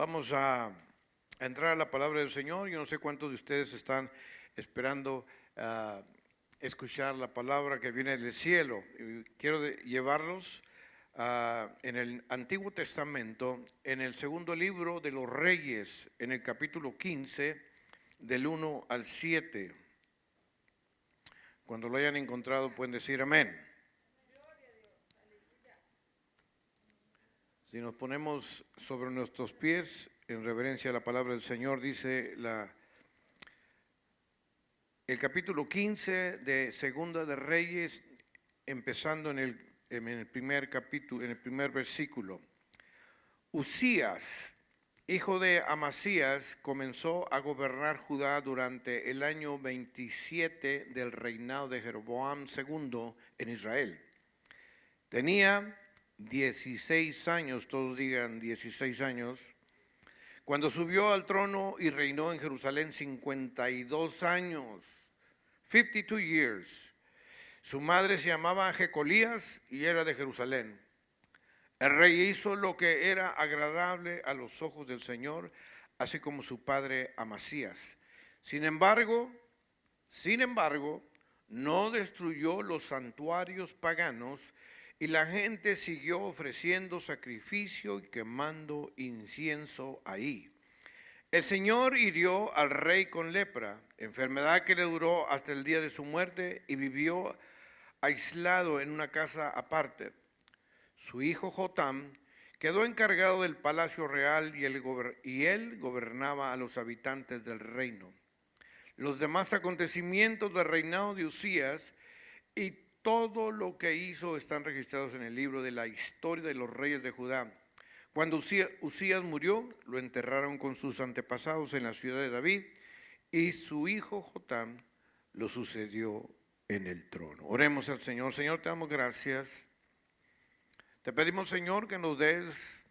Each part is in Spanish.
Vamos a entrar a la palabra del Señor. Yo no sé cuántos de ustedes están esperando escuchar la palabra que viene del cielo. Y quiero llevarlos en el Antiguo Testamento, en el segundo libro de los Reyes, en el capítulo 15, del 1 al 7. Cuando lo hayan encontrado pueden decir amén. Si nos ponemos sobre nuestros pies en reverencia a la palabra del Señor, dice el capítulo 15 de Segunda de Reyes, empezando en el primer capítulo, en el primer versículo. Usías, hijo de Amasías, comenzó a gobernar Judá durante el año 27 del reinado de Jeroboam II en Israel. Tenía 16 años, todos digan 16 años, cuando subió al trono y reinó en Jerusalén 52 años, 52 years. Su madre se llamaba Jecolías y era de Jerusalén. El rey hizo lo que era agradable a los ojos del Señor, así como su padre Amasías. Sin embargo, no destruyó los santuarios paganos, y la gente siguió ofreciendo sacrificio y quemando incienso ahí. El Señor hirió al rey con lepra, enfermedad que le duró hasta el día de su muerte, y vivió aislado en una casa aparte. Su hijo Jotam quedó encargado del palacio real y él gobernaba a los habitantes del reino. Los demás acontecimientos del reinado de Usías y todo lo que hizo están registrados en el libro de la historia de los reyes de Judá. Cuando Usías murió, lo enterraron con sus antepasados en la ciudad de David, y su hijo Jotam lo sucedió en el trono. Oremos al Señor. Señor, te damos gracias. Te pedimos, Señor, que nos des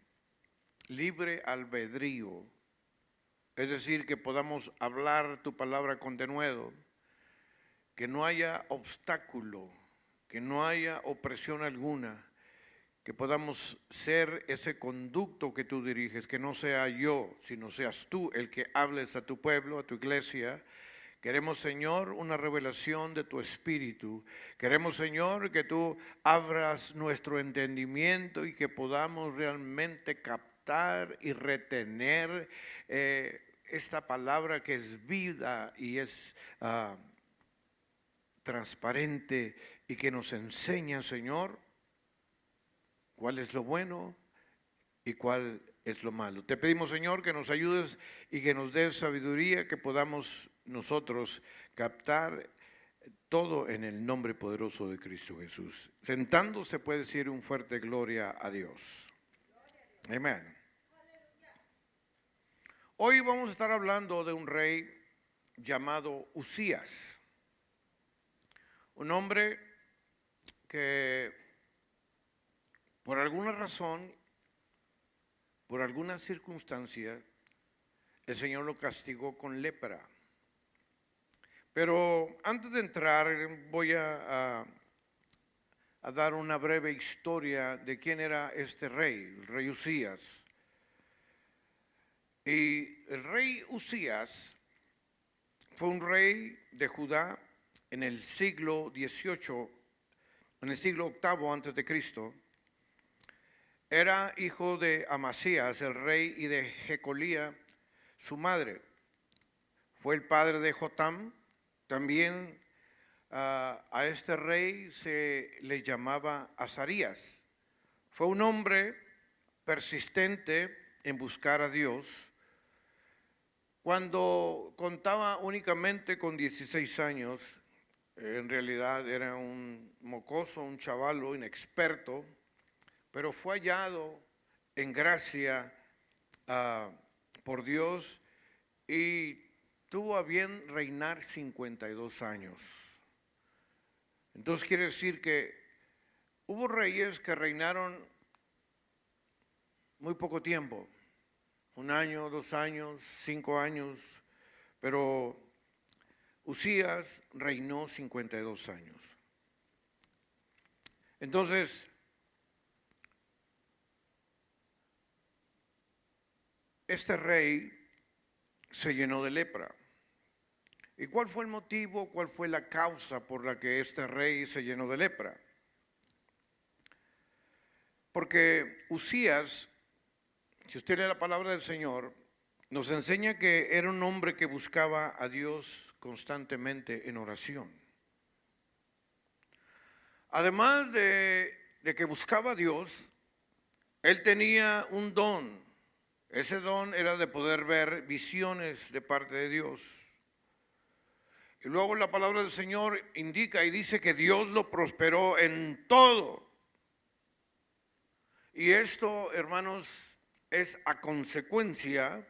libre albedrío, es decir, que podamos hablar tu palabra con denuedo, que no haya obstáculo, que no haya opresión alguna, que podamos ser ese conducto que tú diriges, que no sea yo, sino seas tú el que hables a tu pueblo, a tu iglesia. Queremos, Señor, una revelación de tu Espíritu. Queremos, Señor, que tú abras nuestro entendimiento y que podamos realmente captar y retener esta palabra que es vida y es transparente y que nos enseña, Señor, cuál es lo bueno y cuál es lo malo. Te pedimos, Señor, que nos ayudes y que nos des sabiduría, que podamos nosotros captar todo en el nombre poderoso de Cristo Jesús. Sentándose puede decir un fuerte gloria a Dios. Amén. Hoy vamos a estar hablando de un rey llamado Usías. Un hombre que por alguna razón, por alguna circunstancia, el Señor lo castigó con lepra. Pero antes de entrar voy a dar una breve historia de quién era este rey, el rey Usías. Y el rey Usías fue un rey de Judá en el siglo XVIII, en el siglo VIII antes de Cristo. Era hijo de Amasías, el rey, y de Jecolía, su madre. Fue el padre de Jotam. También a este rey se le llamaba Azarías. Fue un hombre persistente en buscar a Dios. Cuando contaba únicamente con 16 años, en realidad era un mocoso, un chavalo inexperto, pero fue hallado en gracia por Dios y tuvo a bien reinar 52 años. Entonces quiere decir que hubo reyes que reinaron muy poco tiempo, 1 año, 2 años, 5 años, pero Usías reinó 52 años. Entonces, este rey se llenó de lepra. ¿Y cuál fue el motivo, cuál fue la causa por la que este rey se llenó de lepra? Porque Usías, si usted lee la palabra del Señor, nos enseña que era un hombre que buscaba a Dios constantemente en oración. Además de que buscaba a Dios, él tenía un don. Ese don era de poder ver visiones de parte de Dios. Y luego la palabra del Señor indica y dice que Dios lo prosperó en todo. Y esto, hermanos, es a consecuencia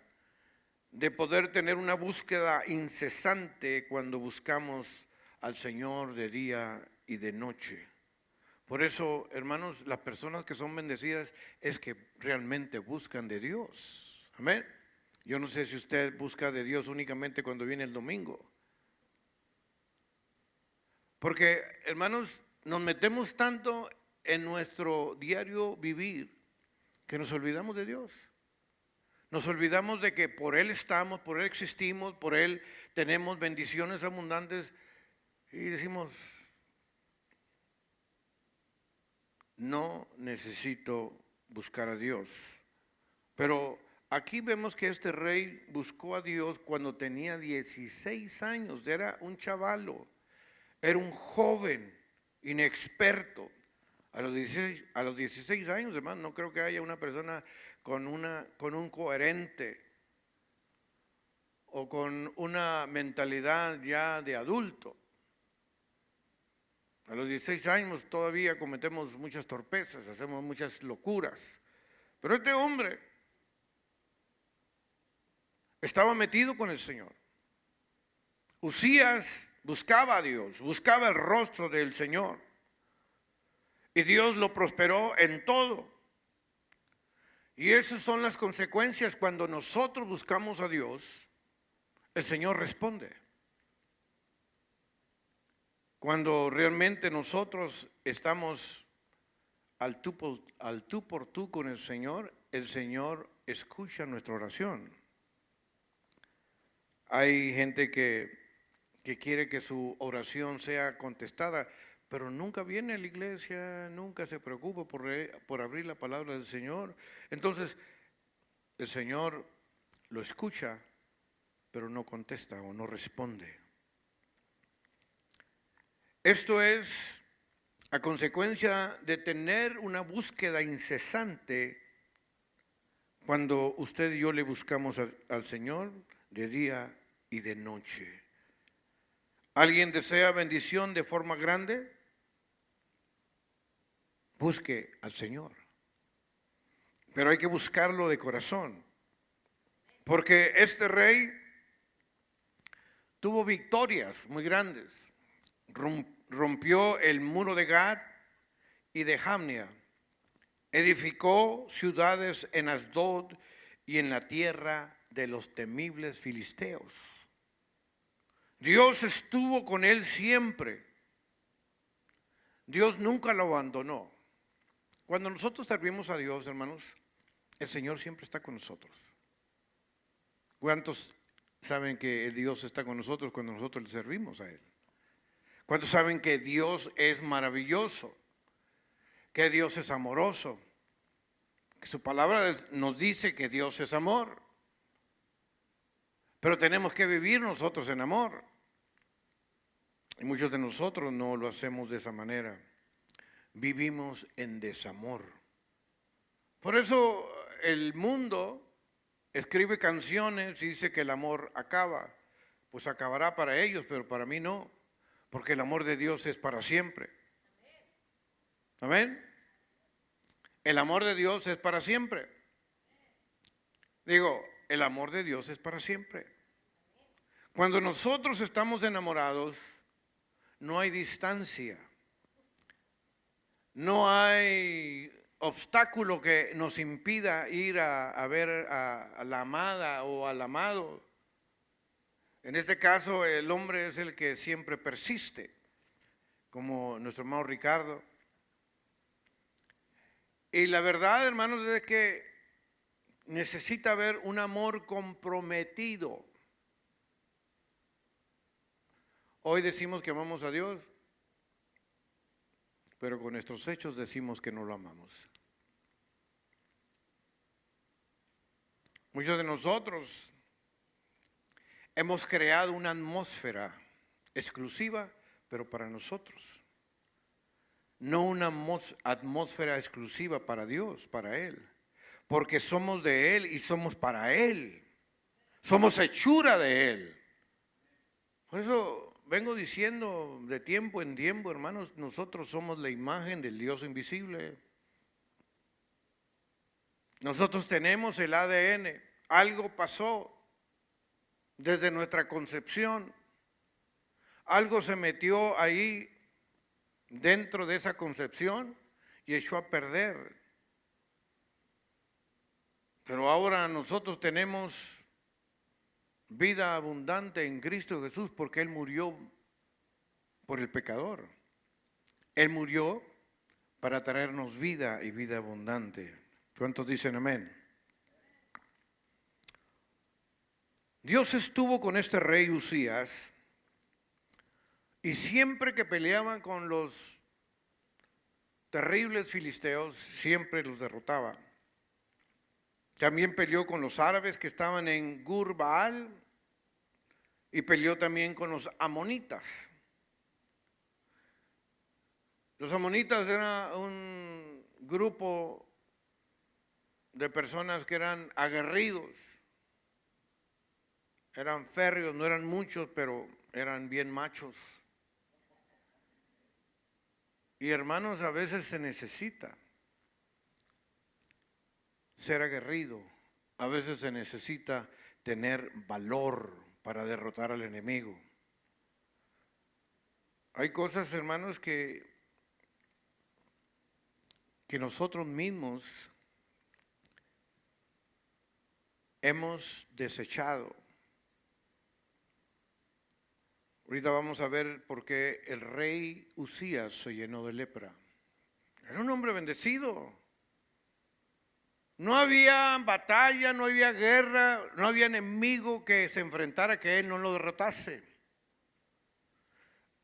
de poder tener una búsqueda incesante cuando buscamos al Señor de día y de noche. Por eso, hermanos, las personas que son bendecidas es que realmente buscan de Dios. Amén. Yo no sé si usted busca de Dios únicamente cuando viene el domingo. Porque, hermanos, nos metemos tanto en nuestro diario vivir que nos olvidamos de Dios. Nos olvidamos de que por Él estamos, por Él existimos, por Él tenemos bendiciones abundantes y decimos, no necesito buscar a Dios. Pero aquí vemos que este rey buscó a Dios cuando tenía 16 años, era un chavalo, era un joven inexperto. A los 16 años, hermano, no creo que haya una persona con un coherente o con una mentalidad ya de adulto. A los 16 años todavía cometemos muchas torpezas, hacemos muchas locuras. Pero este hombre estaba metido con el Señor. Usías buscaba a Dios, buscaba el rostro del Señor. Y Dios lo prosperó en todo. Y esas son las consecuencias cuando nosotros buscamos a Dios, el Señor responde. Cuando realmente nosotros estamos al tú por tú con el Señor escucha nuestra oración. Hay gente que quiere que su oración sea contestada, pero nunca viene a la iglesia, nunca se preocupa por abrir la palabra del Señor. Entonces, el Señor lo escucha, pero no contesta o no responde. Esto es a consecuencia de tener una búsqueda incesante cuando usted y yo le buscamos al Señor de día y de noche. ¿Alguien desea bendición de forma grande? Busque al Señor. Pero hay que buscarlo de corazón. Porque este rey tuvo victorias muy grandes. Rompió el muro de Gad y de Jamnia. Edificó ciudades en Asdod y en la tierra de los temibles filisteos. Dios estuvo con él siempre. Dios nunca lo abandonó. Cuando nosotros servimos a Dios, hermanos, el Señor siempre está con nosotros. ¿Cuántos saben que Dios está con nosotros cuando nosotros le servimos a Él? ¿Cuántos saben que Dios es maravilloso? Que Dios es amoroso. Que su palabra nos dice que Dios es amor. Pero tenemos que vivir nosotros en amor. Y muchos de nosotros no lo hacemos de esa manera. Vivimos en desamor. Por eso el mundo escribe canciones y dice que el amor acaba. Pues acabará para ellos, pero para mí no. Porque el amor de Dios es para siempre. Amén. El amor de Dios es para siempre. Digo, el amor de Dios es para siempre. Cuando nosotros estamos enamorados, no hay distancia. No hay obstáculo que nos impida ir a ver a la amada o al amado. En este caso, el hombre es el que siempre persiste, como nuestro hermano Ricardo. Y la verdad, hermanos, es que necesita haber un amor comprometido. Hoy decimos que amamos a Dios, pero con nuestros hechos decimos que no lo amamos. Muchos de nosotros hemos creado una atmósfera exclusiva, pero para nosotros. No una atmósfera exclusiva para Dios, para Él. Porque somos de Él y somos para Él. Somos hechura de Él. Por eso vengo diciendo de tiempo en tiempo, hermanos, nosotros somos la imagen del Dios invisible. Nosotros tenemos el ADN. Algo pasó desde nuestra concepción. Algo se metió ahí dentro de esa concepción y echó a perder. Pero ahora nosotros tenemos vida abundante en Cristo Jesús porque Él murió por el pecador. Él murió para traernos vida y vida abundante. ¿Cuántos dicen amén? Dios estuvo con este rey Usías y siempre que peleaban con los terribles filisteos, siempre los derrotaba. También peleó con los árabes que estaban en Gur-Baal y peleó también con los amonitas. Los amonitas eran un grupo de personas que eran aguerridos, eran férreos, no eran muchos, pero eran bien machos. Y hermanos, a veces se necesita ser aguerrido, a veces se necesita tener valor para derrotar al enemigo. Hay cosas, hermanos, que nosotros mismos hemos desechado. Ahorita vamos a ver por qué el rey Usías se llenó de lepra. Era un hombre bendecido. No había batalla, no había guerra, no había enemigo que se enfrentara que él no lo derrotase.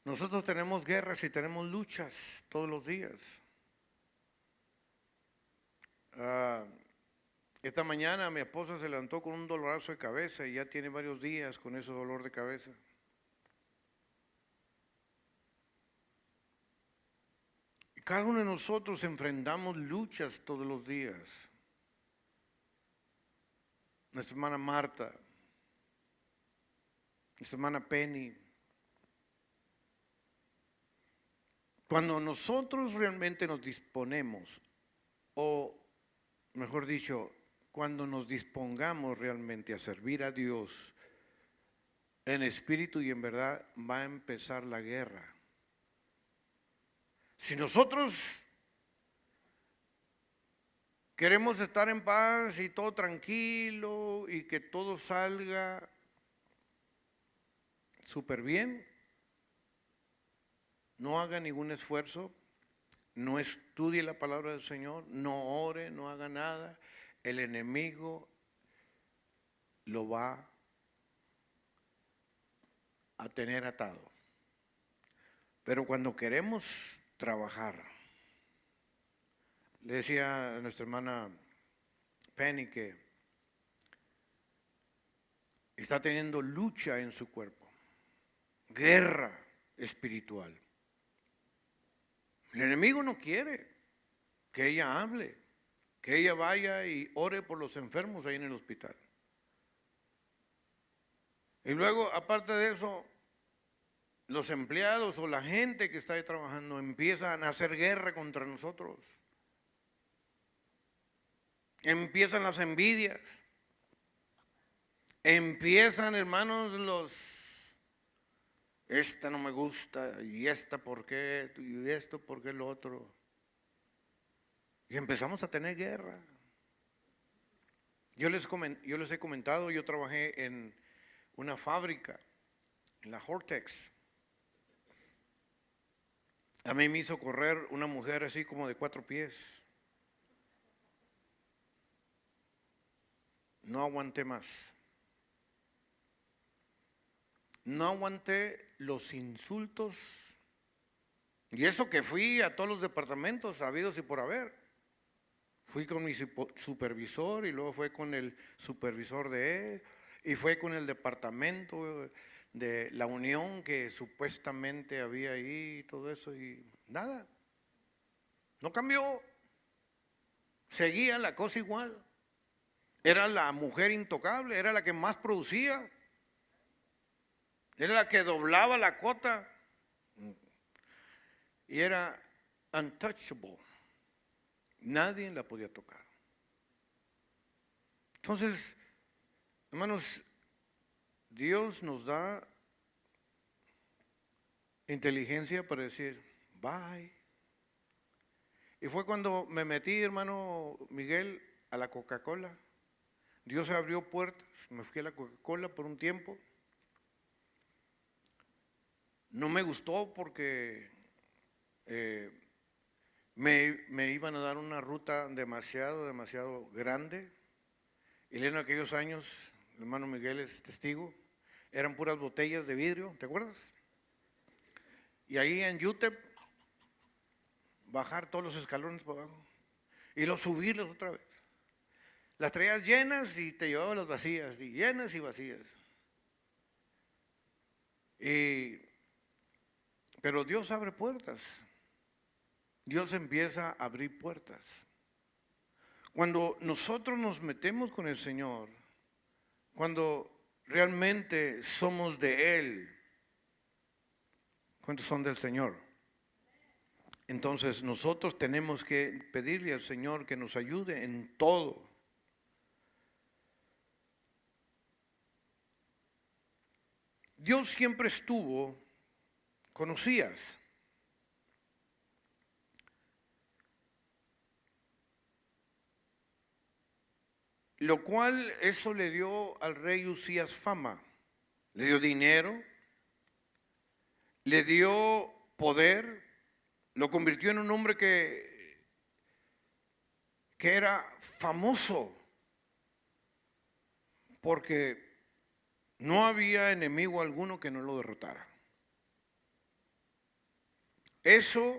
Nosotros tenemos guerras y tenemos luchas todos los días. Esta mañana mi esposa se levantó con un dolorazo de cabeza y ya tiene varios días con ese dolor de cabeza. Y cada uno de nosotros enfrentamos luchas todos los días. Nuestra hermana Marta, nuestra hermana Penny. Cuando nosotros realmente nos disponemos, o mejor dicho, cuando nos dispongamos realmente a servir a Dios en espíritu y en verdad, va a empezar la guerra. Si nosotros queremos estar en paz y todo tranquilo y que todo salga súper bien, no haga ningún esfuerzo, no estudie la palabra del Señor, no ore, no haga nada. El enemigo lo va a tener atado. Pero cuando queremos trabajar, le decía a nuestra hermana Penny que está teniendo lucha en su cuerpo, guerra espiritual. El enemigo no quiere que ella hable, que ella vaya y ore por los enfermos ahí en el hospital. Y luego, aparte de eso, los empleados o la gente que está ahí trabajando empiezan a hacer guerra contra nosotros. Empiezan las envidias. Empiezan, hermanos, esta no me gusta, y esta por qué, y esto por qué lo otro. Y empezamos a tener guerra. Yo les he comentado, yo trabajé en una fábrica, en la Hortex. A mí me hizo correr una mujer así como de 4 pies. no aguanté más. No aguanté los insultos. Y eso que fui a todos los departamentos habidos y por haber. Fui con mi supervisor y luego fue con el supervisor de él y fue con el departamento de la unión que supuestamente había ahí y todo eso y nada. No cambió. Seguía la cosa igual. Era la mujer intocable, era la que más producía. Era la que doblaba la cuota. Y era untouchable. Nadie la podía tocar. Entonces, hermanos, Dios nos da inteligencia para decir, bye. Y fue cuando me metí, hermano Miguel, a la Coca-Cola. Dios abrió puertas, me fui a la Coca-Cola por un tiempo. No me gustó porque me iban a dar una ruta demasiado grande. Y en aquellos años, el hermano Miguel es testigo, eran puras botellas de vidrio, ¿te acuerdas? Y ahí en UTEP, bajar todos los escalones para abajo y luego subirlos otra vez. Las traías llenas y te llevaban las vacías, y llenas y vacías. Pero Dios abre puertas. Dios empieza a abrir puertas. Cuando nosotros nos metemos con el Señor, cuando realmente somos de Él, ¿cuántos son del Señor? Entonces nosotros tenemos que pedirle al Señor que nos ayude en todo. Dios siempre estuvo con Usías. Lo cual eso le dio al rey Usías fama, le dio dinero, le dio poder, lo convirtió en un hombre que era famoso, porque no había enemigo alguno que no lo derrotara. Eso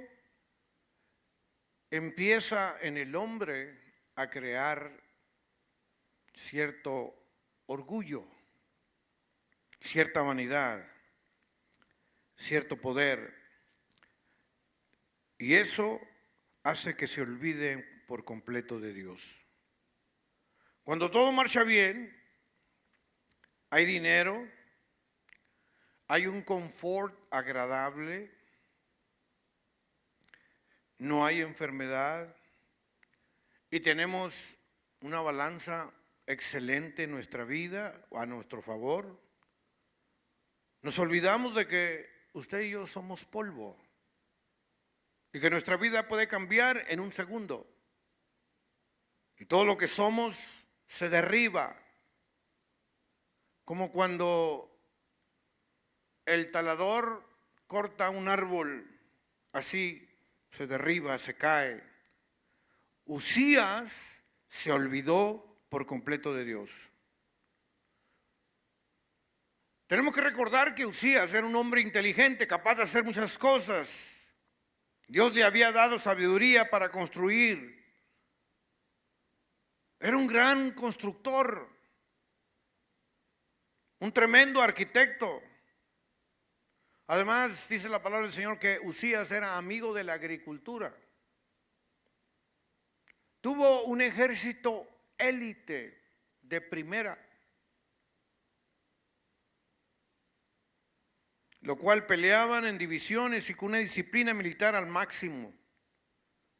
empieza en el hombre a crear cierto orgullo, cierta vanidad, cierto poder. Y eso hace que se olvide por completo de Dios. Cuando todo marcha bien, hay dinero, hay un confort agradable, no hay enfermedad y tenemos una balanza excelente en nuestra vida, a nuestro favor. Nos olvidamos de que usted y yo somos polvo y que nuestra vida puede cambiar en un segundo. Y todo lo que somos se derriba, como cuando el talador corta un árbol, así se derriba, se cae. Usías se olvidó por completo de Dios. Tenemos que recordar que Usías era un hombre inteligente, capaz de hacer muchas cosas. Dios le había dado sabiduría para construir. Era un gran constructor, un tremendo arquitecto. Además, dice la palabra del Señor que Usías era amigo de la agricultura. Tuvo un ejército élite de primera, lo cual peleaban en divisiones y con una disciplina militar al máximo.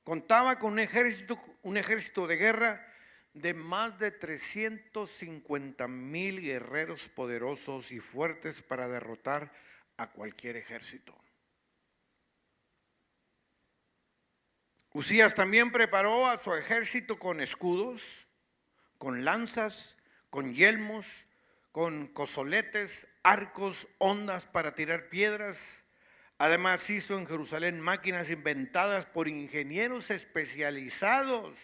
Contaba con un ejército de guerra de más de 350,000 guerreros poderosos y fuertes para derrotar a cualquier ejército. Usías también preparó a su ejército con escudos, con lanzas, con yelmos, con cozoletes, arcos, hondas para tirar piedras. Además hizo en Jerusalén máquinas inventadas por ingenieros especializados.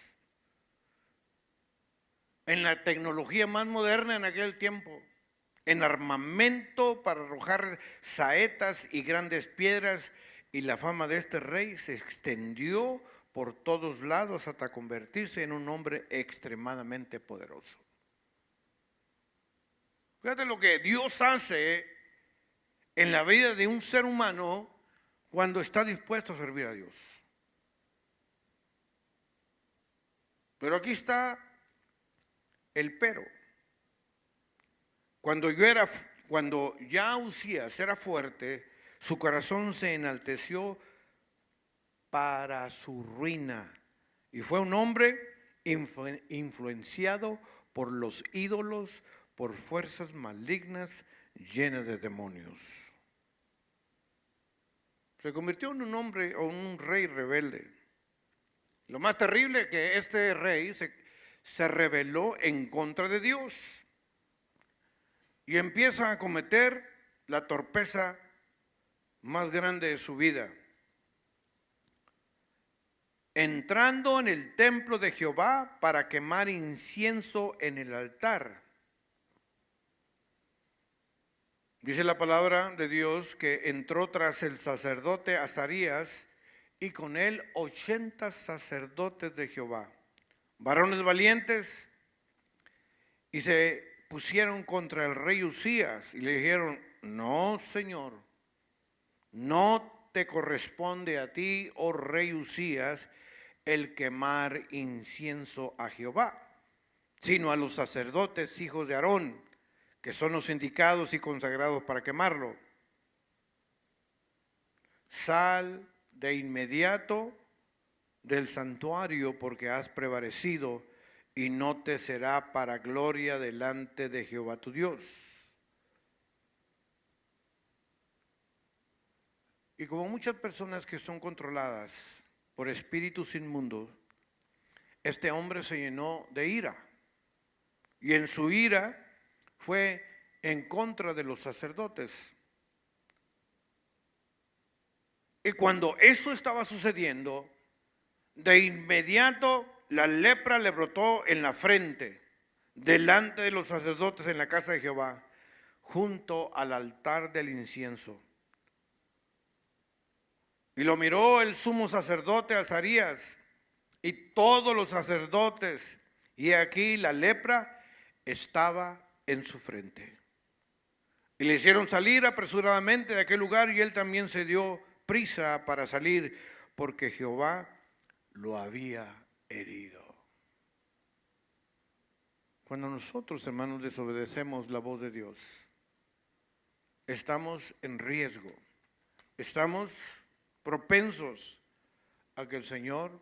en la tecnología más moderna en aquel tiempo, en armamento para arrojar saetas y grandes piedras, y la fama de este rey se extendió por todos lados hasta convertirse en un hombre extremadamente poderoso. Fíjate lo que Dios hace en la vida de un ser humano cuando está dispuesto a servir a Dios. Pero aquí está el pero. Cuando ya Usías era fuerte, su corazón se enalteció para su ruina. Y fue un hombre influenciado por los ídolos, por fuerzas malignas llenas de demonios. Se convirtió en un hombre o un rey rebelde. Lo más terrible es que este rey se rebeló en contra de Dios y empieza a cometer la torpeza más grande de su vida. Entrando en el templo de Jehová para quemar incienso en el altar. Dice la palabra de Dios que entró tras el sacerdote Azarías y con él 80 sacerdotes de Jehová, varones valientes, y se pusieron contra el rey Usías y le dijeron: no, Señor, no te corresponde a ti, oh rey Usías, el quemar incienso a Jehová, sino a los sacerdotes hijos de Aarón, que son los indicados y consagrados para quemarlo. Sal de inmediato del santuario, porque has prevalecido, y no te será para gloria delante de Jehová tu Dios. Y como muchas personas que son controladas por espíritus inmundos, este hombre se llenó de ira, y en su ira fue en contra de los sacerdotes. Y cuando eso estaba sucediendo, de inmediato la lepra le brotó en la frente, delante de los sacerdotes en la casa de Jehová, junto al altar del incienso. Y lo miró el sumo sacerdote Azarías y todos los sacerdotes, y aquí la lepra estaba en su frente. Y le hicieron salir apresuradamente de aquel lugar, y él también se dio prisa para salir, porque Jehová lo había herido. Cuando nosotros, hermanos, desobedecemos la voz de Dios, estamos en riesgo, estamos propensos a que el Señor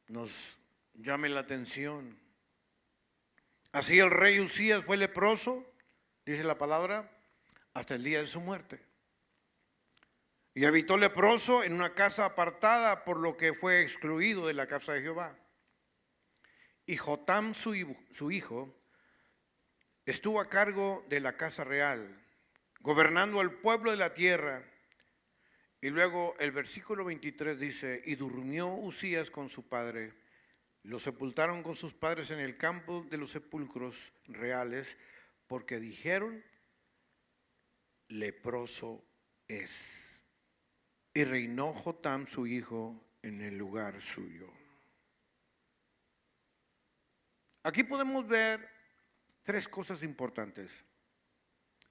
nos llame la atención. Así el rey Usías fue leproso, dice la palabra, hasta el día de su muerte. Y habitó leproso en una casa apartada, por lo que fue excluido de la casa de Jehová. Y Jotam, su hijo, estuvo a cargo de la casa real, gobernando al pueblo de la tierra. Y luego el versículo 23 dice: y durmió Usías con su padre. Lo sepultaron con sus padres en el campo de los sepulcros reales, porque dijeron: leproso es. Y reinó Jotam, su hijo, en el lugar suyo. Aquí podemos ver tres cosas importantes.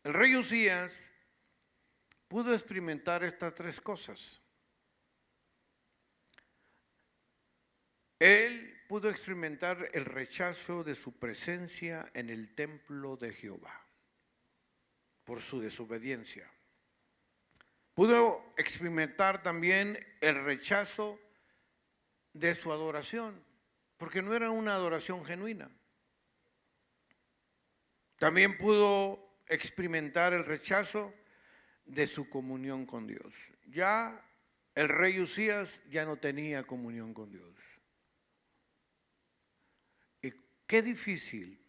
El rey Usías pudo experimentar estas tres cosas. Él pudo experimentar el rechazo de su presencia en el templo de Jehová por su desobediencia. Pudo experimentar también el rechazo de su adoración, porque no era una adoración genuina. También pudo experimentar el rechazo de su comunión con Dios. Ya el rey Usías ya no tenía comunión con Dios. Y qué difícil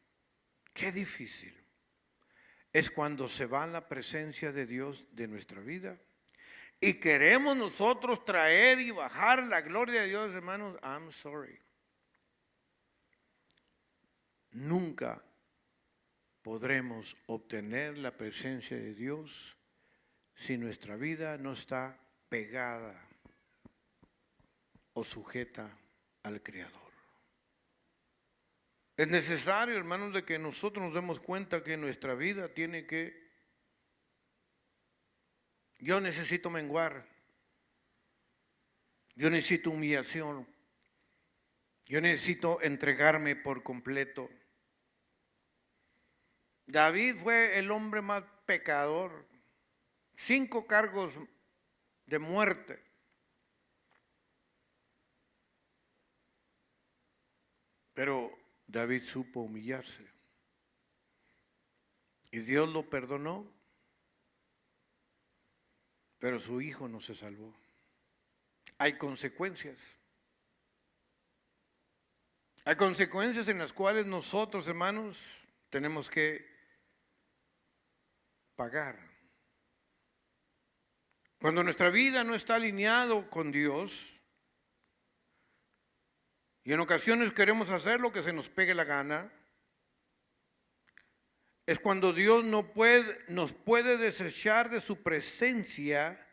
es cuando se va la presencia de Dios de nuestra vida y queremos nosotros traer y bajar la gloria de Dios, hermanos. I'm sorry. nunca podremos obtener la presencia de Dios si nuestra vida no está pegada o sujeta al Creador. Es necesario, hermanos, de que nosotros nos demos cuenta que nuestra vida tiene que... Yo necesito menguar, yo necesito humillación, yo necesito entregarme por completo. David fue el hombre más pecador, 5 cargos de muerte. Pero David supo humillarse y Dios lo perdonó, pero su hijo no se salvó. Hay consecuencias. Hay consecuencias en las cuales nosotros, hermanos, tenemos que pagar. Cuando nuestra vida no está alineado con Dios, y en ocasiones queremos hacer lo que se nos pegue la gana, es cuando Dios nos puede desechar de su presencia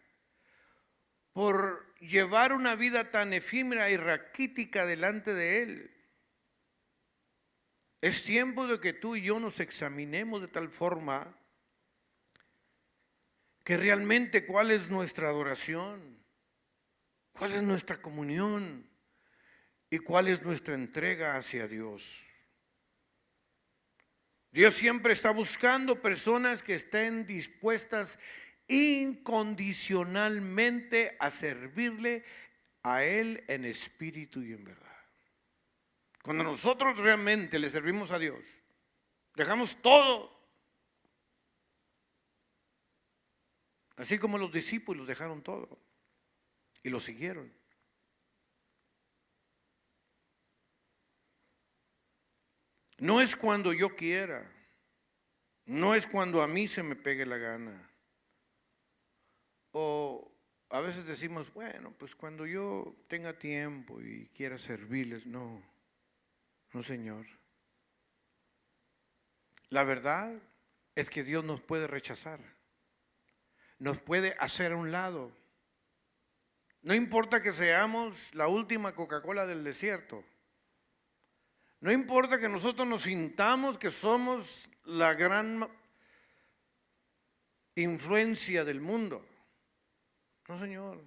por llevar una vida tan efímera y raquítica delante de Él. Es tiempo de que tú y yo nos examinemos de tal forma que realmente cuál es nuestra adoración, cuál es nuestra comunión y cuál es nuestra entrega hacia Dios. Dios siempre está buscando personas que estén dispuestas incondicionalmente a servirle a Él en espíritu y en verdad. Cuando nosotros realmente le servimos a Dios, dejamos todo, así como los discípulos dejaron todo y lo siguieron. No es cuando yo quiera, no es cuando a mí se me pegue la gana. O a veces decimos, bueno, pues cuando yo tenga tiempo y quiera servirles. No, no, Señor. La verdad es que Dios nos puede rechazar, nos puede hacer a un lado. No importa que seamos la última Coca-Cola del desierto. No importa que nosotros nos sintamos que somos la gran influencia del mundo. No, Señor.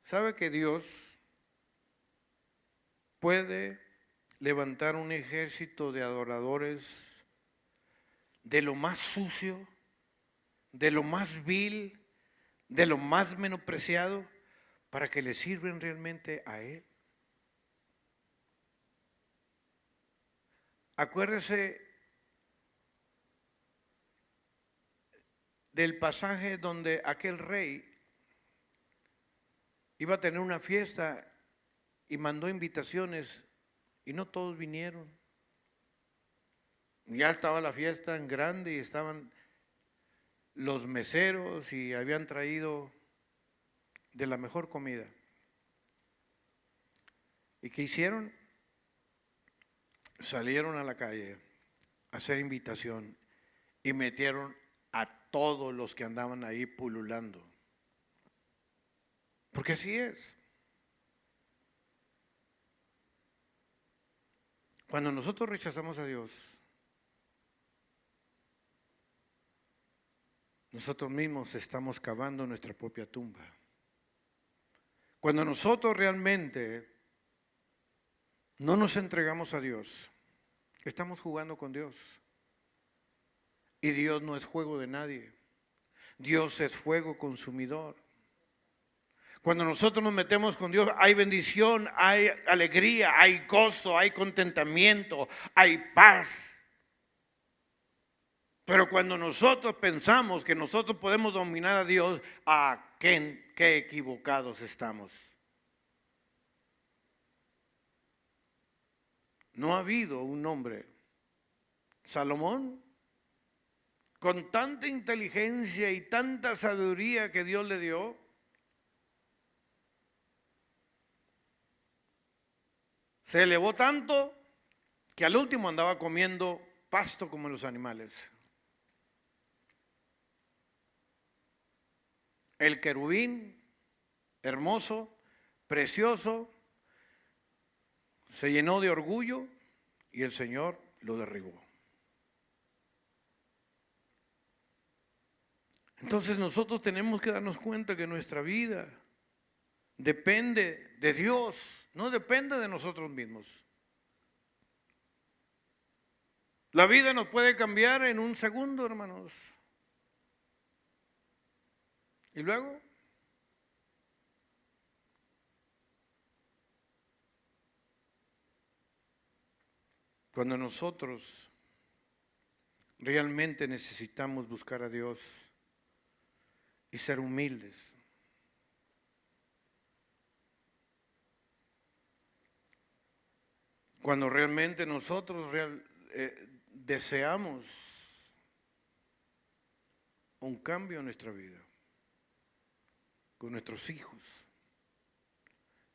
¿Sabe que Dios puede levantar un ejército de adoradores de lo más sucio, de lo más vil, de lo más menospreciado, para que le sirven realmente a Él? Acuérdese del pasaje donde aquel rey iba a tener una fiesta y mandó invitaciones y no todos vinieron. Ya estaba la fiesta en grande y estaban los meseros y habían traído de la mejor comida. ¿Y qué hicieron? Salieron a la calle a hacer invitación y metieron a todos los que andaban ahí pululando. Porque así es. Cuando nosotros rechazamos a Dios, nosotros mismos estamos cavando nuestra propia tumba. Cuando nosotros realmente no nos entregamos a Dios, estamos jugando con Dios. Y Dios no es juego de nadie. Dios es fuego consumidor. Cuando nosotros nos metemos con Dios, hay bendición, hay alegría, hay gozo, hay contentamiento, hay paz. Pero cuando nosotros pensamos que nosotros podemos dominar a Dios, ¿a qué equivocados estamos? No ha habido un hombre, Salomón, con tanta inteligencia y tanta sabiduría que Dios le dio, se elevó tanto que al último andaba comiendo pasto como los animales. El querubín, hermoso, precioso, se llenó de orgullo y el Señor lo derribó. Entonces nosotros tenemos que darnos cuenta que nuestra vida depende de Dios, no depende de nosotros mismos. La vida nos puede cambiar en un segundo, hermanos. Y luego, cuando nosotros realmente necesitamos buscar a Dios y ser humildes, cuando realmente nosotros deseamos un cambio en nuestra vida, con nuestros hijos,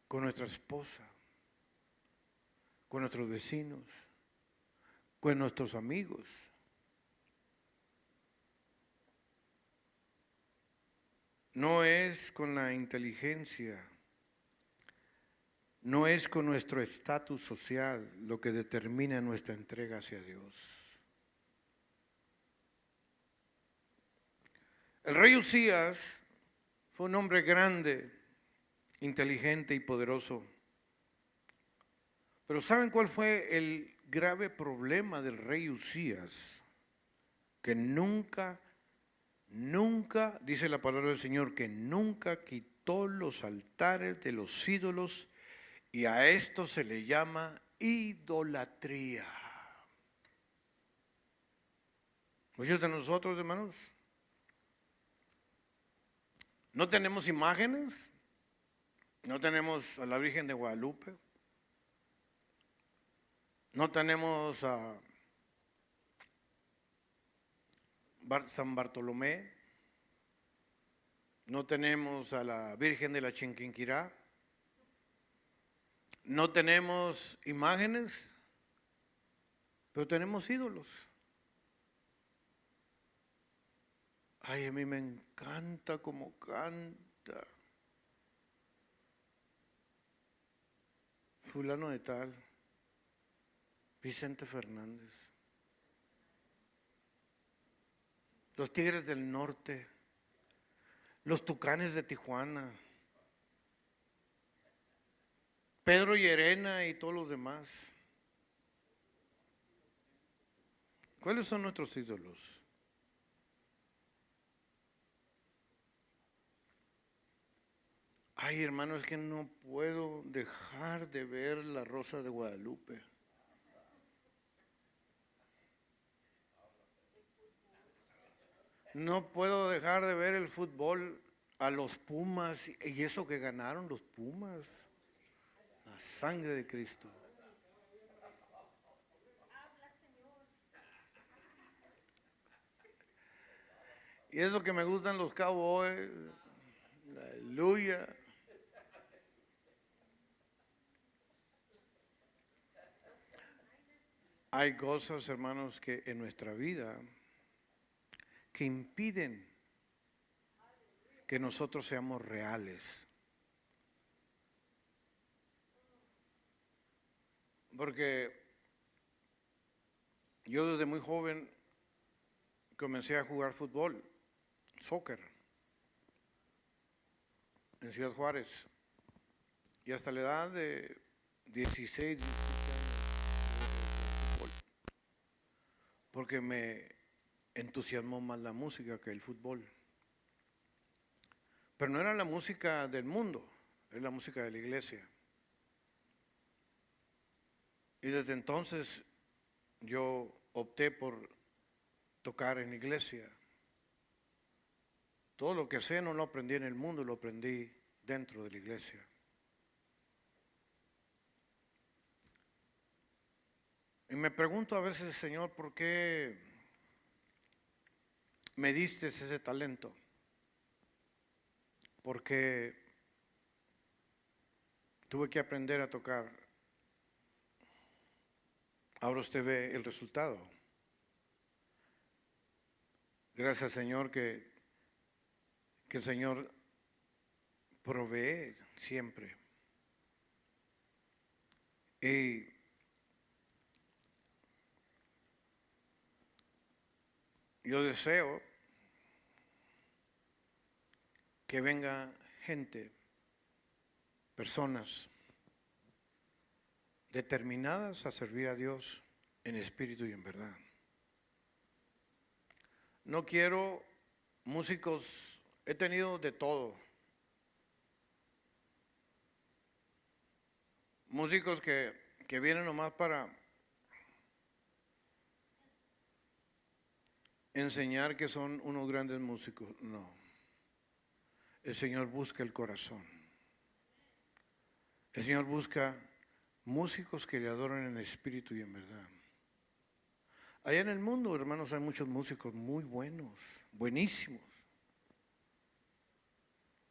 con nuestra esposa, con nuestros vecinos, con nuestros amigos. No es con la inteligencia, no es con nuestro estatus social lo que determina nuestra entrega hacia Dios. El rey Uzías fue un hombre grande, inteligente y poderoso. Pero ¿saben cuál fue el grave problema del rey Uzías? Que nunca, dice la palabra del Señor, que nunca quitó los altares de los ídolos, y a esto se le llama idolatría. Muchos de nosotros, hermanos, no tenemos imágenes, no tenemos a la Virgen de Guadalupe, no tenemos a San Bartolomé, no tenemos a la Virgen de la Chinquinquirá, no tenemos imágenes, pero tenemos ídolos. Ay, a mí me encanta cómo canta fulano de tal, Vicente Fernández, los Tigres del Norte, los Tucanes de Tijuana, Pedro Llerena y todos los demás. ¿Cuáles son nuestros ídolos? Ay, hermano, es que no puedo dejar de ver la Rosa de Guadalupe. No puedo dejar de ver el fútbol, a los Pumas, y eso que ganaron los Pumas, la sangre de Cristo. Y es lo que me gustan los Cowboys, aleluya. Hay cosas, hermanos, que en nuestra vida que impiden que nosotros seamos reales. Porque yo desde muy joven comencé a jugar fútbol, soccer, en Ciudad Juárez. Y hasta la edad de 16, 17 años, fútbol. Porque me entusiasmó más la música que el fútbol. Pero no era la música del mundo, era la música de la iglesia. Y desde entonces yo opté por tocar en la iglesia. Todo lo que sé no lo aprendí en el mundo, lo aprendí dentro de la iglesia. Y me pregunto a veces, Señor, ¿por qué me diste ese talento? Porque tuve que aprender a tocar Ahora usted ve el resultado. Gracias, Señor, que el Señor provee siempre. Y yo deseo que venga gente, personas determinadas a servir a Dios en espíritu y en verdad. No quiero músicos, he tenido de todo. Músicos que vienen nomás para enseñar que son unos grandes músicos. No. El Señor busca el corazón. El Señor busca músicos que le adoren en espíritu y en verdad. Allá en el mundo, hermanos, hay muchos músicos muy buenos, buenísimos.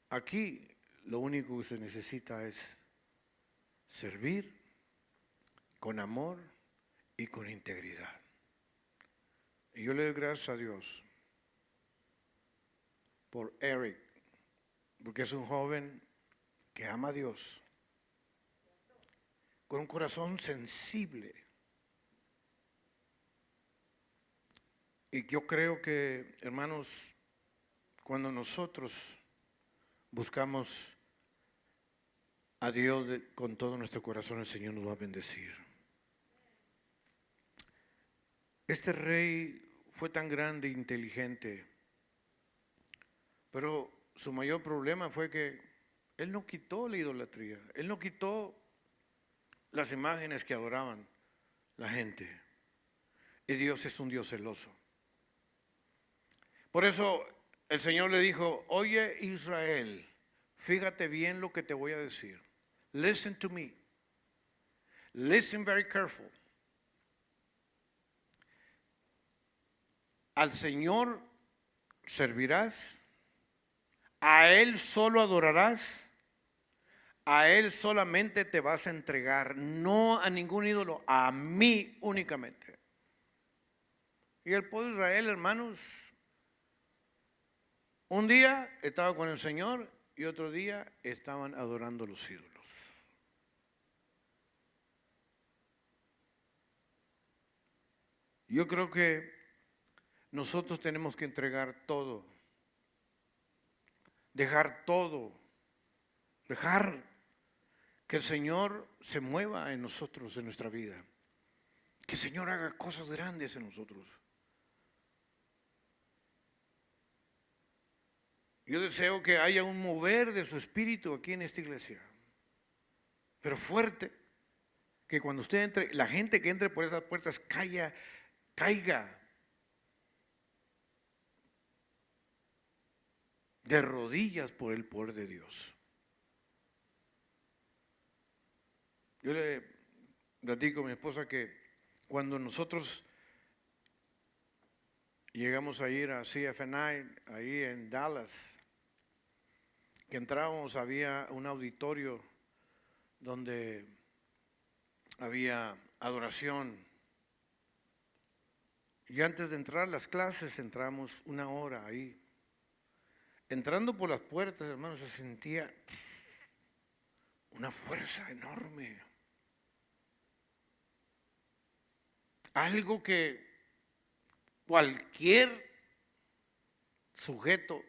Aquí lo único que se necesita es servir con amor y con integridad. Y yo le doy gracias a Dios por Eric, porque es un joven que ama a Dios, con un corazón sensible. Y yo creo que, hermanos, cuando nosotros buscamos a Dios con todo nuestro corazón, el Señor nos va a bendecir. Este rey fue tan grande e inteligente, pero su mayor problema fue que él no quitó la idolatría, él no quitó las imágenes que adoraban la gente. Y Dios es un Dios celoso. Por eso el Señor le dijo: oye Israel, fíjate bien lo que te voy a decir. Listen to me. Listen very careful. Al Señor servirás, a Él solo adorarás, a Él solamente te vas a entregar, no a ningún ídolo, a mí únicamente. Y el pueblo de Israel, hermanos, un día estaba con el Señor y otro día estaban adorando los ídolos. Yo creo que nosotros tenemos que entregar todo, dejar todo, dejar que el Señor se mueva en nosotros, en nuestra vida, que el Señor haga cosas grandes en nosotros. Yo deseo que haya un mover de su espíritu aquí en esta iglesia, pero fuerte, que cuando usted entre, la gente que entre por esas puertas caiga de rodillas por el poder de Dios. Yo le platico a mi esposa que cuando nosotros llegamos a ir a CFNI, ahí en Dallas, que entrábamos, había un auditorio donde había adoración. Y antes de entrar a las clases, entramos una hora ahí. Entrando por las puertas, hermanos, se sentía una fuerza enorme. Algo que cualquier sujeto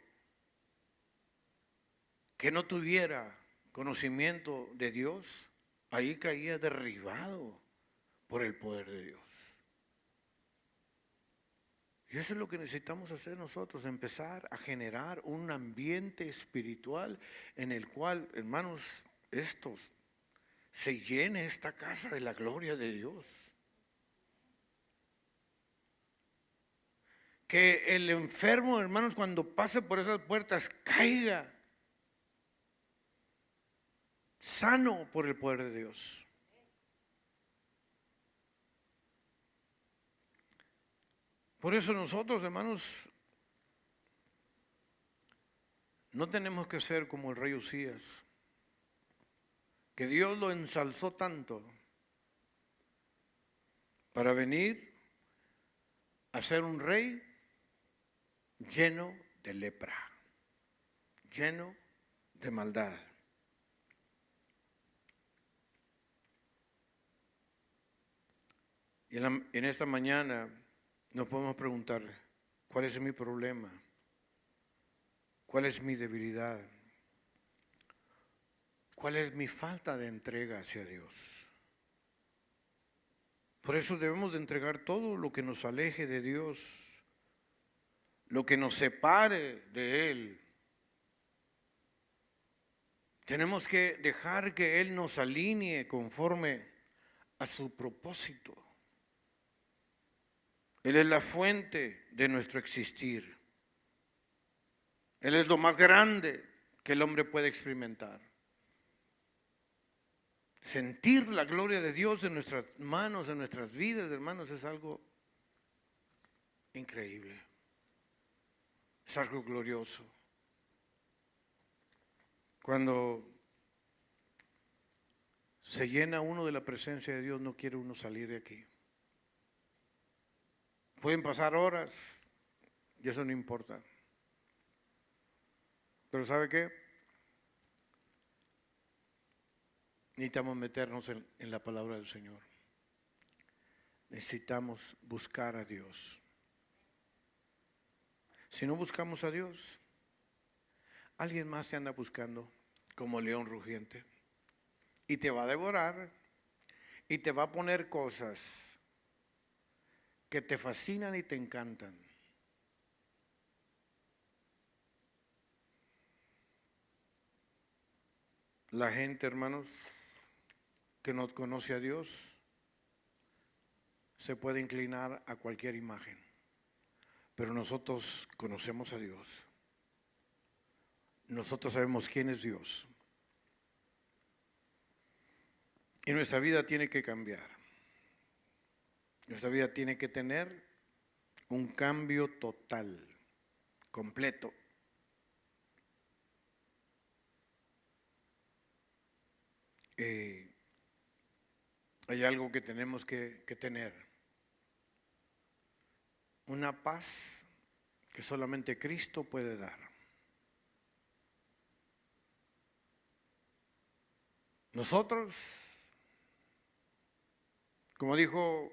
que no tuviera conocimiento de Dios, ahí caía derribado por el poder de Dios. Y eso es lo que necesitamos hacer nosotros, empezar a generar un ambiente espiritual en el cual, hermanos, se llene esta casa de la gloria de Dios. Que el enfermo, hermanos, cuando pase por esas puertas, caiga sano por el poder de Dios. Por eso nosotros, hermanos, no tenemos que ser como el rey Usías, que Dios lo ensalzó tanto, para venir a ser un rey lleno de lepra, lleno de maldad. Y en esta mañana nos podemos preguntar, ¿cuál es mi problema? ¿Cuál es mi debilidad? ¿Cuál es mi falta de entrega hacia Dios? Por eso debemos de entregar todo lo que nos aleje de Dios, lo que nos separe de Él. Tenemos que dejar que Él nos alinee conforme a su propósito. Él es la fuente de nuestro existir. Él es lo más grande que el hombre puede experimentar. Sentir la gloria de Dios en nuestras manos, en nuestras vidas, hermanos, es algo increíble. Es algo glorioso. Cuando se llena uno de la presencia de Dios, no quiere uno salir de aquí. Pueden pasar horas y eso no importa. Pero ¿sabe qué? Necesitamos meternos en la palabra del Señor. Necesitamos buscar a Dios. Si no buscamos a Dios, alguien más te anda buscando como león rugiente y te va a devorar y te va a poner cosas que te fascinan y te encantan. La gente, hermanos, que no conoce a Dios se puede inclinar a cualquier imagen, pero nosotros conocemos a Dios. Nosotros sabemos quién es Dios. Y nuestra vida tiene que cambiar. Nuestra vida tiene que tener un cambio total, completo. Hay algo que tenemos que tener. Una paz que solamente Cristo puede dar. Nosotros, como dijo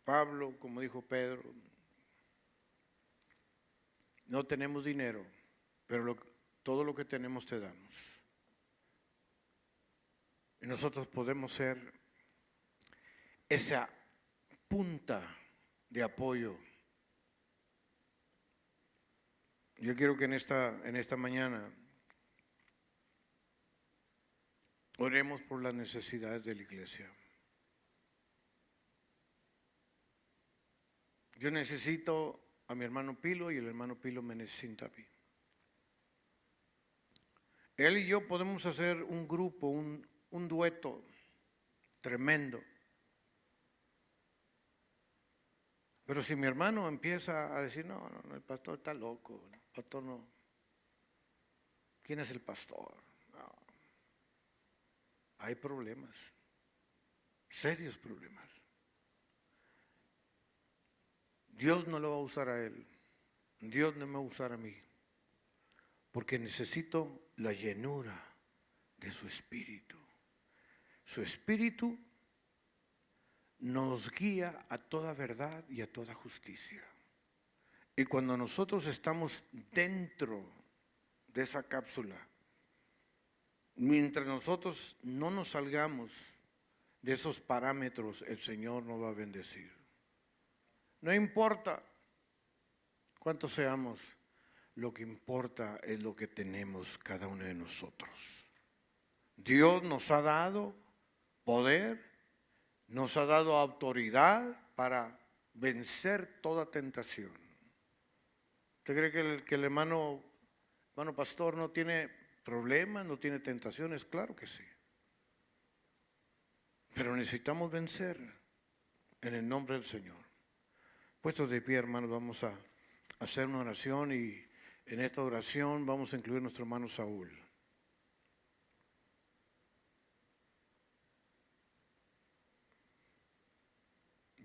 Pablo, como dijo Pedro, no tenemos dinero, pero todo lo que tenemos te damos. Y nosotros podemos ser esa punta de apoyo. Yo quiero que en esta mañana oremos por las necesidades de la iglesia. Yo necesito a mi hermano Pilo y el hermano Pilo me necesita a mí. Él y yo podemos hacer un grupo, un dueto tremendo. Pero si mi hermano empieza a decir, no, el pastor está loco, el pastor no. ¿Quién es el pastor? No. Hay problemas, serios problemas. Dios no lo va a usar a él, Dios no me va a usar a mí, porque necesito la llenura de su espíritu. Su espíritu nos guía a toda verdad y a toda justicia. Y cuando nosotros estamos dentro de esa cápsula, mientras nosotros no nos salgamos de esos parámetros, el Señor nos va a bendecir. No importa cuántos seamos, lo que importa es lo que tenemos cada uno de nosotros. Dios nos ha dado poder, nos ha dado autoridad para vencer toda tentación. ¿Usted cree que el hermano pastor no tiene problemas, no tiene tentaciones? Claro que sí. Pero necesitamos vencer en el nombre del Señor. Puestos de pie, hermanos, vamos a hacer una oración y en esta oración vamos a incluir a nuestro hermano Saúl.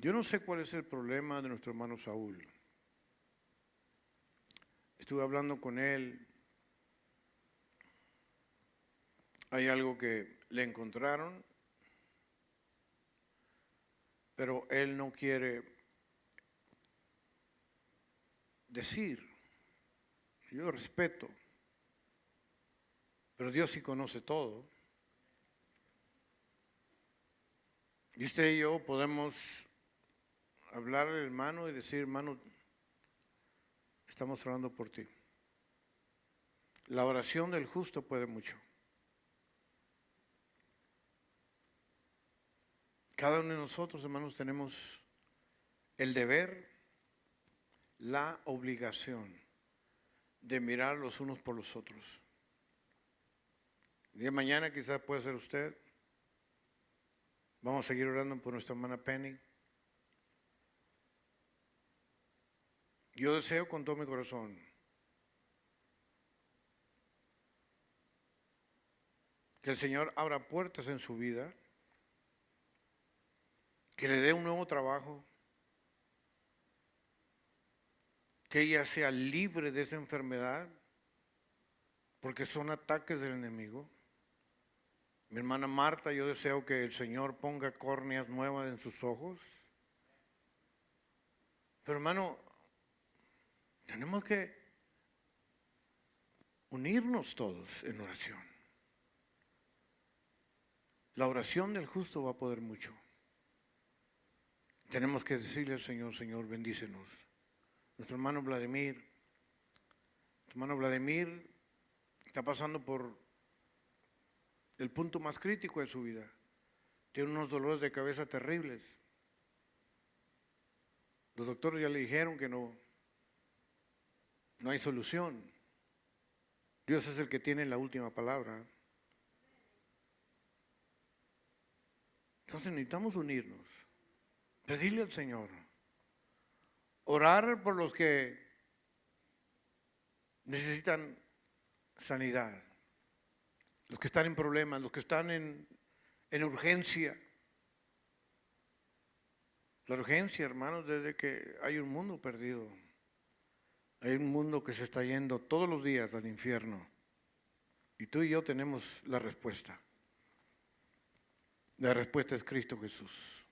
Yo no sé cuál es el problema de nuestro hermano Saúl. Estuve hablando con él. Hay algo que le encontraron, pero él no quiere decir. Yo respeto, pero Dios sí conoce todo. Y usted y yo podemos hablar al hermano y decir, hermano, estamos orando por ti. La oración del justo puede mucho. Cada uno de nosotros, hermanos, tenemos el deber, la obligación de mirar los unos por los otros. El día de mañana quizás pueda ser usted. Vamos a seguir orando por nuestra hermana Penny. Yo deseo con todo mi corazón que el Señor abra puertas en su vida, que le dé un nuevo trabajo, que ella sea libre de esa enfermedad, porque son ataques del enemigo. Mi hermana Marta, yo deseo que el Señor ponga córneas nuevas en sus ojos. Pero hermano, tenemos que unirnos todos en oración. La oración del justo va a poder mucho. Tenemos que decirle al Señor, Señor, bendícenos. Nuestro hermano Vladimir está pasando por el punto más crítico de su vida. Tiene unos dolores de cabeza terribles. Los doctores ya le dijeron que no hay solución. Dios es el que tiene la última palabra. Entonces necesitamos unirnos, pedirle al Señor, orar por los que necesitan sanidad, los que están en problemas, los que están en urgencia. La urgencia, hermanos, desde que hay un mundo perdido, hay un mundo que se está yendo todos los días al infierno, y tú y yo tenemos la respuesta. La respuesta es Cristo Jesús.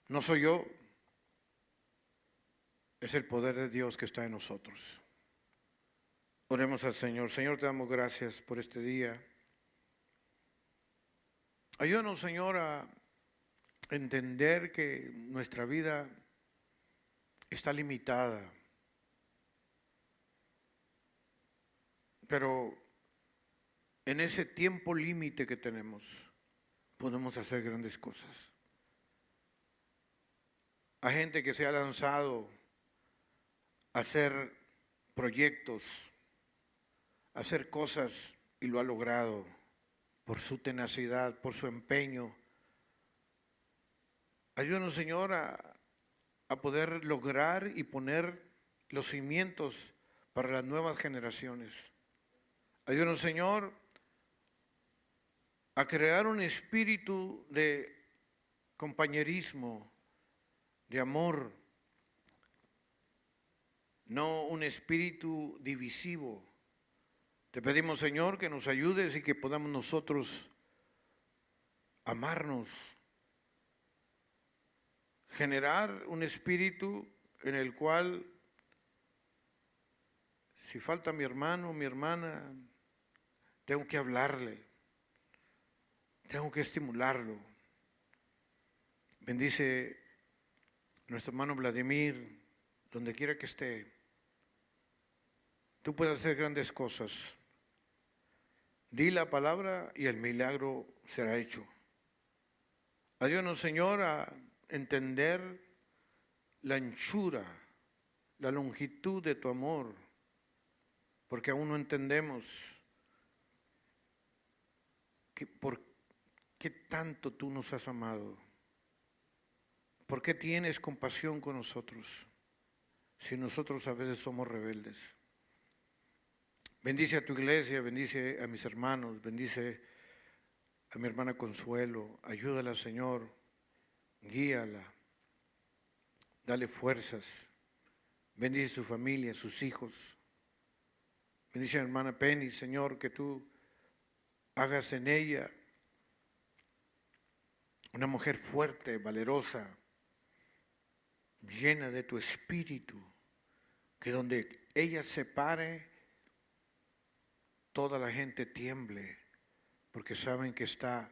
No soy yo, es el poder de Dios que está en nosotros. Oremos al Señor. Señor, te damos gracias por este día. Ayúdanos, Señor, a entender que nuestra vida está limitada, pero en ese tiempo límite que tenemos podemos hacer grandes cosas. Hay gente que se ha lanzado a hacer proyectos, a hacer cosas y lo ha logrado por su tenacidad, por su empeño. Ayúdanos, Señor, a poder lograr y poner los cimientos para las nuevas generaciones. Ayúdanos, Señor, a crear un espíritu de compañerismo, de amor, no un espíritu divisivo. Te pedimos, Señor, que nos ayudes y que podamos nosotros amarnos, generar un espíritu en el cual, si falta mi hermano o mi hermana, tengo que hablarle, tengo que estimularlo. Bendice a nuestro hermano Vladimir, donde quiera que esté. Tú puedes hacer grandes cosas. Di la palabra y el milagro será hecho. Ayúdanos, Señor, a entender la anchura, la longitud de tu amor, porque aún no entendemos por qué tanto tú nos has amado, por qué tienes compasión con nosotros, si nosotros a veces somos rebeldes. Bendice a tu iglesia, bendice a mis hermanos, bendice a mi hermana Consuelo, ayúdala, Señor, guíala, dale fuerzas, bendice su familia, sus hijos. Bendice a la hermana Penny, Señor, que tú hagas en ella una mujer fuerte, valerosa, llena de tu espíritu, que donde ella se pare, toda la gente tiemble, porque saben que está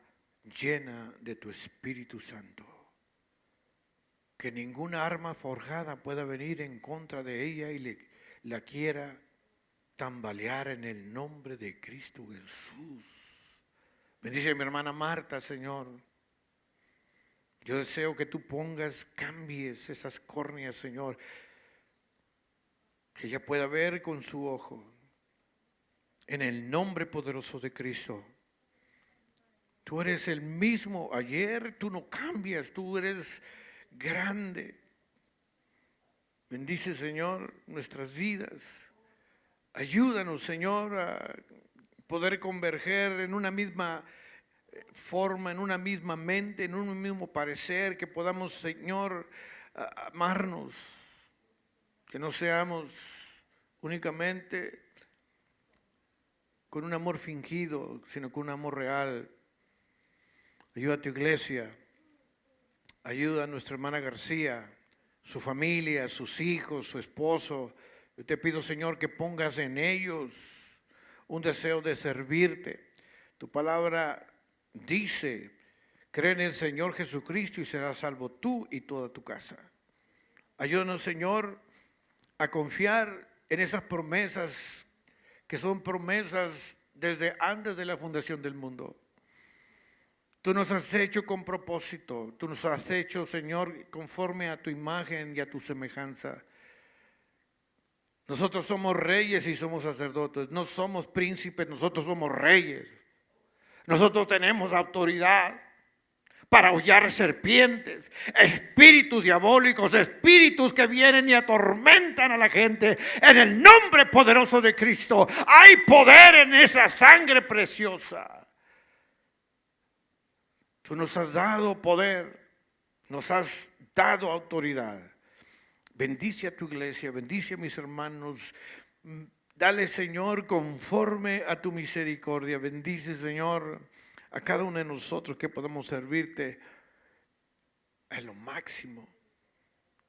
llena de tu Espíritu Santo. Que ninguna arma forjada pueda venir en contra de ella y la quiera tambalear en el nombre de Cristo Jesús. Bendice a mi hermana Marta, Señor. Yo deseo que tú cambies esas córneas, Señor, que ella pueda ver con su ojo. En el nombre poderoso de Cristo. Tú eres el mismo ayer, tú no cambias, tú eres grande. Bendice, Señor, nuestras vidas. Ayúdanos, Señor, a poder converger en una misma forma, en una misma mente, en un mismo parecer, que podamos, Señor, amarnos, que no seamos únicamente con un amor fingido, sino con un amor real. Ayuda a tu iglesia, ayuda a nuestra hermana García, su familia, sus hijos, su esposo. Yo te pido, Señor, que pongas en ellos un deseo de servirte. Tu palabra dice: cree en el Señor Jesucristo y serás salvo tú y toda tu casa. Ayúdanos, Señor, a confiar en esas promesas que son promesas desde antes de la fundación del mundo. Tú nos has hecho con propósito, tú nos has hecho, Señor, conforme a tu imagen y a tu semejanza. Nosotros somos reyes y somos sacerdotes, no somos príncipes, nosotros somos reyes. Nosotros tenemos autoridad para hollar serpientes, espíritus diabólicos, espíritus que vienen y atormentan a la gente. En el nombre poderoso de Cristo hay poder en esa sangre preciosa. Tú nos has dado poder, nos has dado autoridad. Bendice a tu iglesia, bendice a mis hermanos. Dale, Señor, conforme a tu misericordia. Bendice, Señor, a cada uno de nosotros que podamos servirte a lo máximo,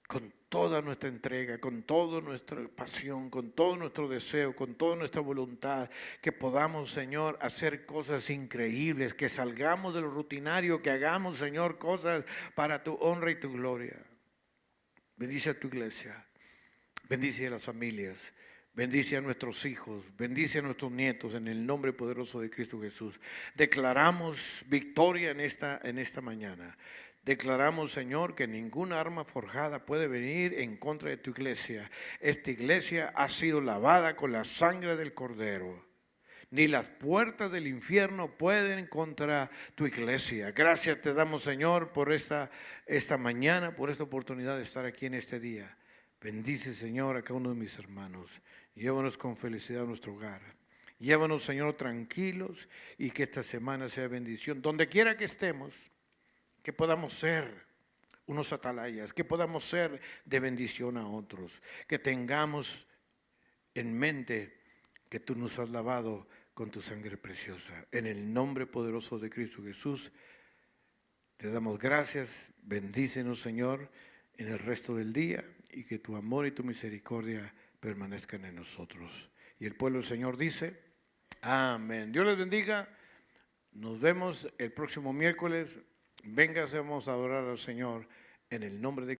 con toda nuestra entrega, con toda nuestra pasión, con todo nuestro deseo, con toda nuestra voluntad, que podamos, Señor, hacer cosas increíbles, que salgamos de lo rutinario, que hagamos, Señor, cosas para tu honra y tu gloria. Bendice a tu iglesia, bendice a las familias, bendice a nuestros hijos, bendice a nuestros nietos en el nombre poderoso de Cristo Jesús. Declaramos victoria en esta mañana. Declaramos, Señor, que ninguna arma forjada puede venir en contra de tu iglesia. Esta iglesia ha sido lavada con la sangre del Cordero. Ni las puertas del infierno pueden contra tu iglesia. Gracias te damos, Señor, por esta mañana, por esta oportunidad de estar aquí en este día. Bendice, Señor, a cada uno de mis hermanos. Llévanos con felicidad a nuestro hogar. Llévanos, Señor, tranquilos, y que esta semana sea bendición. Donde quiera que estemos, que podamos ser unos atalayas, que podamos ser de bendición a otros, que tengamos en mente que tú nos has lavado con tu sangre preciosa. En el nombre poderoso de Cristo Jesús, te damos gracias. Bendícenos, Señor, en el resto del día, y que tu amor y tu misericordia permanezcan en nosotros. Y el pueblo del Señor dice: amén. Dios les bendiga. Nos vemos el próximo miércoles. Véngase, vamos a adorar al Señor en el nombre de